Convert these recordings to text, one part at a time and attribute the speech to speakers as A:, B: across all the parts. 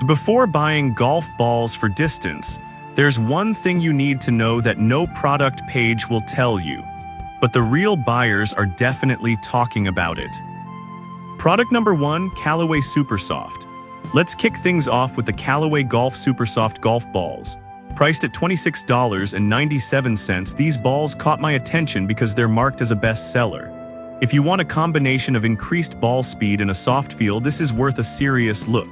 A: Before buying golf balls for distance, there's one thing you need to know that no product page will tell you, but the real buyers are definitely talking about it. Product number 1, Callaway Supersoft. Let's kick things off with the Callaway Golf Supersoft golf balls. Priced at $26.97, these balls caught my attention because they're marked as a bestseller. If you want a combination of increased ball speed and a soft feel, this is worth a serious look.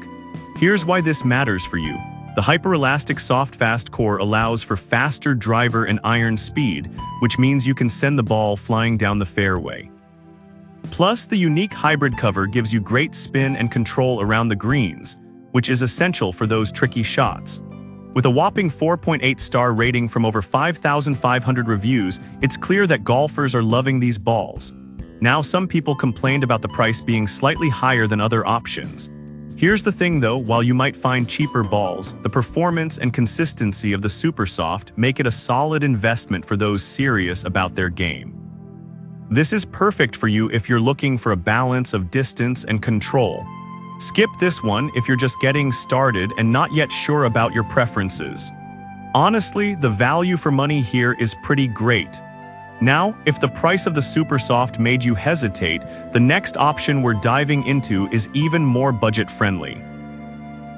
A: Here's why this matters for you. The hyper-elastic soft fast core allows for faster driver and iron speed, which means you can send the ball flying down the fairway. Plus, the unique hybrid cover gives you great spin and control around the greens, which is essential for those tricky shots. With a whopping 4.8-star rating from over 5,500 reviews, it's clear that golfers are loving these balls. Now, some people complained about the price being slightly higher than other options. Here's the thing though, while you might find cheaper balls, the performance and consistency of the Supersoft make it a solid investment for those serious about their game. This is perfect for you if you're looking for a balance of distance and control. Skip this one if you're just getting started and not yet sure about your preferences. Honestly, the value for money here is pretty great. Now, if the price of the Supersoft made you hesitate, the next option we're diving into is even more budget-friendly.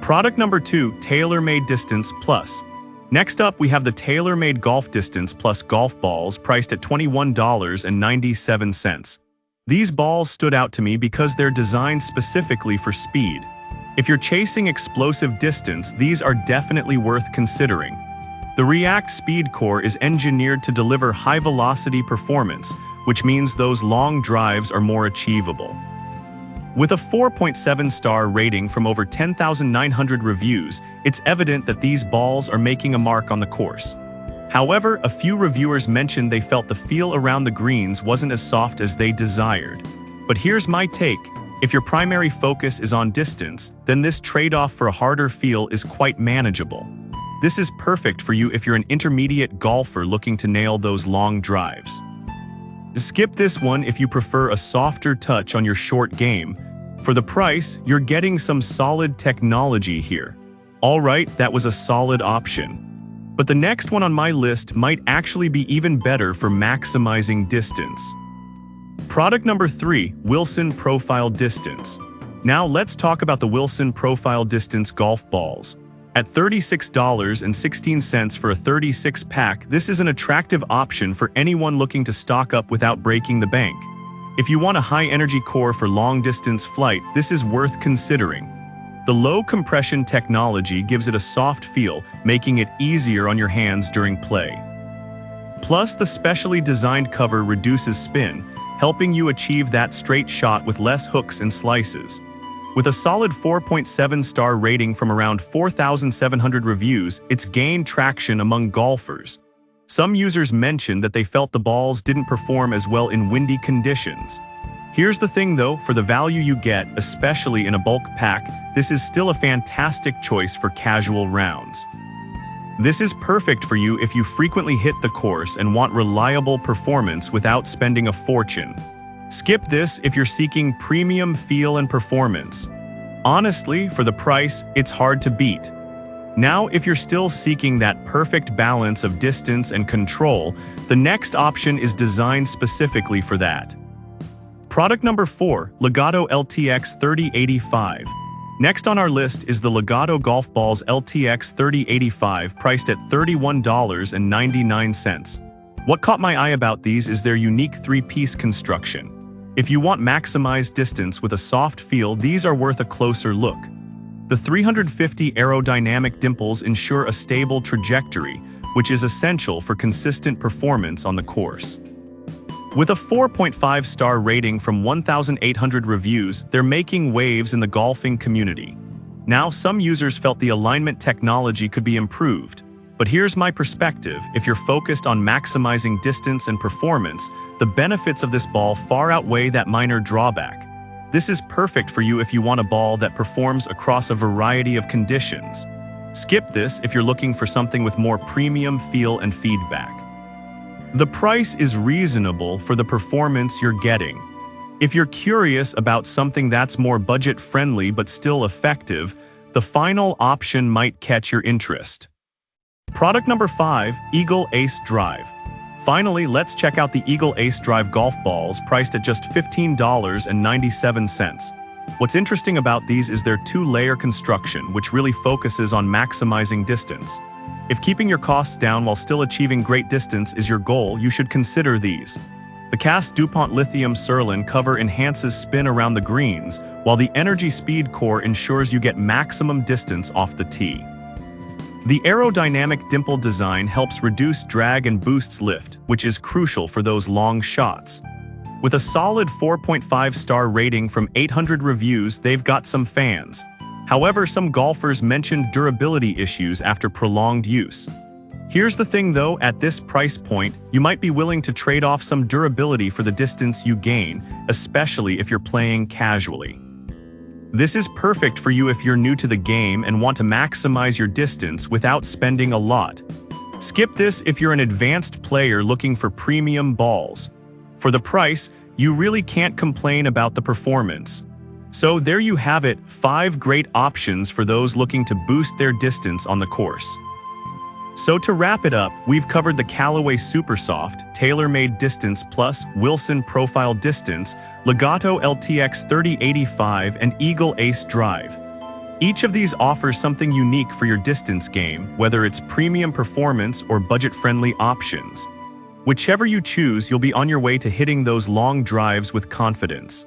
A: Product number 2, TaylorMade Distance Plus. Next up, we have the TaylorMade Golf Distance Plus golf balls priced at $21.97. These balls stood out to me because they're designed specifically for speed. If you're chasing explosive distance, these are definitely worth considering. The React Speed Core is engineered to deliver high-velocity performance, which means those long drives are more achievable. With a 4.7-star rating from over 10,900 reviews, it's evident that these balls are making a mark on the course. However, a few reviewers mentioned they felt the feel around the greens wasn't as soft as they desired. But here's my take. If your primary focus is on distance, then this trade-off for a harder feel is quite manageable. This is perfect for you if you're an intermediate golfer looking to nail those long drives. Skip this one if you prefer a softer touch on your short game. For the price, you're getting some solid technology here. Alright, that was a solid option. But the next one on my list might actually be even better for maximizing distance. Product number 3, Wilson Profile Distance. Now let's talk about the Wilson Profile Distance golf balls. At $36.16 for a 36-pack, this is an attractive option for anyone looking to stock up without breaking the bank. If you want a high-energy core for long-distance flight, this is worth considering. The low-compression technology gives it a soft feel, making it easier on your hands during play. Plus, the specially designed cover reduces spin, helping you achieve that straight shot with less hooks and slices. With a solid 4.7-star rating from around 4,700 reviews, it's gained traction among golfers. Some users mentioned that they felt the balls didn't perform as well in windy conditions. Here's the thing though, for the value you get, especially in a bulk pack, this is still a fantastic choice for casual rounds. This is perfect for you if you frequently hit the course and want reliable performance without spending a fortune. Skip this if you're seeking premium feel and performance. Honestly, for the price, it's hard to beat. Now, if you're still seeking that perfect balance of distance and control, the next option is designed specifically for that. Product number 4, Legato LTX 3085. Next on our list is the Legato Golf Balls LTX 3085, priced at $31.99. What caught my eye about these is their unique 3-piece construction. If you want maximized distance with a soft feel, these are worth a closer look. The 350 aerodynamic dimples ensure a stable trajectory, which is essential for consistent performance on the course. With a 4.5-star rating from 1,800 reviews, they're making waves in the golfing community. Now, some users felt the alignment technology could be improved. But here's my perspective. If you're focused on maximizing distance and performance, the benefits of this ball far outweigh that minor drawback. This is perfect for you if you want a ball that performs across a variety of conditions. Skip this if you're looking for something with more premium feel and feedback. The price is reasonable for the performance you're getting. If you're curious about something that's more budget-friendly but still effective, The final option might catch your interest. Product number 5, Eagle Ace Drive. Finally, let's check out the Eagle Ace Drive golf balls priced at just $15.97. What's interesting about these is their two-layer construction, which really focuses on maximizing distance. If keeping your costs down while still achieving great distance is your goal, you should consider these. The cast DuPont lithium Surlyn cover enhances spin around the greens, while the Energy Speed core ensures you get maximum distance off the tee. The aerodynamic dimple design helps reduce drag and boosts lift, which is crucial for those long shots. With a solid 4.5-star rating from 800 reviews, they've got some fans. However, some golfers mentioned durability issues after prolonged use. Here's the thing though, at this price point, you might be willing to trade off some durability for the distance you gain, especially if you're playing casually. This is perfect for you if you're new to the game and want to maximize your distance without spending a lot. Skip this if you're an advanced player looking for premium balls. For the price, you really can't complain about the performance. So there you have it, 5 great options for those looking to boost their distance on the course. So to wrap it up, we've covered the Callaway Supersoft, TaylorMade Distance Plus, Wilson Profile Distance, Legato LTX 3085, and Eagle Ace Drive. Each of these offers something unique for your distance game, whether it's premium performance or budget-friendly options. Whichever you choose, you'll be on your way to hitting those long drives with confidence.